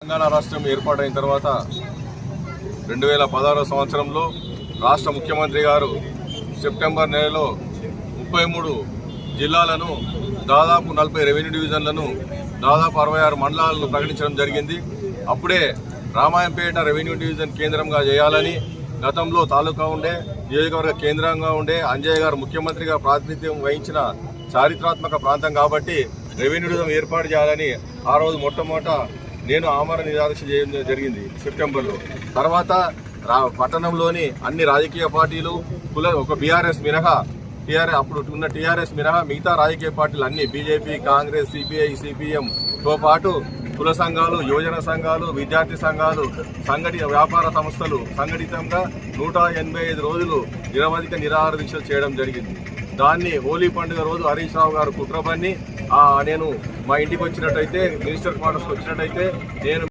తెలంగాణ రాష్ట్రం ఏర్పాటైన తర్వాత 2016 సంవత్సరంలో రాష్ట్ర ముఖ్యమంత్రి గారు సెప్టెంబర్ నెలలో 33 జిల్లాలను దాదాపు 40 రెవెన్యూ డివిజన్లను దాదాపు 66 మండలాలను ప్రకటించడం జరిగింది. అప్పుడే రామాయంపేట రెవెన్యూ డివిజన్ కేంద్రంగా చేయాలని గతంలో తాలూకా ఉండే నియోజకవర్గ కేంద్రంగా ఉండే అంజయ్య గారు ముఖ్యమంత్రిగా ప్రాతినిధ్యం వహించిన చారిత్రాత్మక ప్రాంతం కాబట్టి రెవెన్యూ డివిజన్ ఏర్పాటు చేయాలని ఆ రోజు మొట్టమొదట నేను ఆమరణ నిరాదీక్ష చేయడం జరిగింది సెప్టెంబర్లో. తర్వాత పట్టణంలోని అన్ని రాజకీయ పార్టీలు ఒక బీఆర్ఎస్ మినహా అప్పుడు ఉన్న టీఆర్ఎస్ మినహా మిగతా రాజకీయ పార్టీలు అన్ని బీజేపీ, కాంగ్రెస్, సిపిఐ, సిపిఎంతో పాటు కుల సంఘాలు, యువజన సంఘాలు, విద్యార్థి సంఘాలు, సంఘటిత వ్యాపార సంస్థలు సంఘటితంగా 185 రోజులు నిరవధిక నిరాహార దీక్షలు చేయడం జరిగింది. దాన్ని హోలీ పండుగ రోజు హరీష్ రావు గారు కుట్రబన్ని నేను మా ఇంటికి వచ్చినట్టయితే, మినిస్టర్ క్వార్టర్స్కి వచ్చినట్టయితే నేను